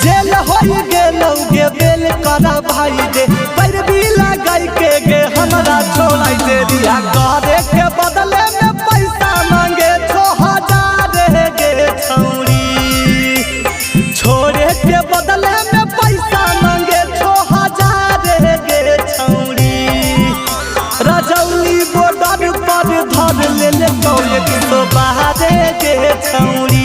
जेल होई गेलौ गे बेल करा भाई रे पैरवी लगाई के गे हमरा छोड़ाई दे रिया करे के बदले में पैसा मांगे 6000 गे छौरी छोड़े के बदले में पैसा मांगे 6000 गे छौरी रजौली बॉर्डर पर धर ले 112 गे छौरी।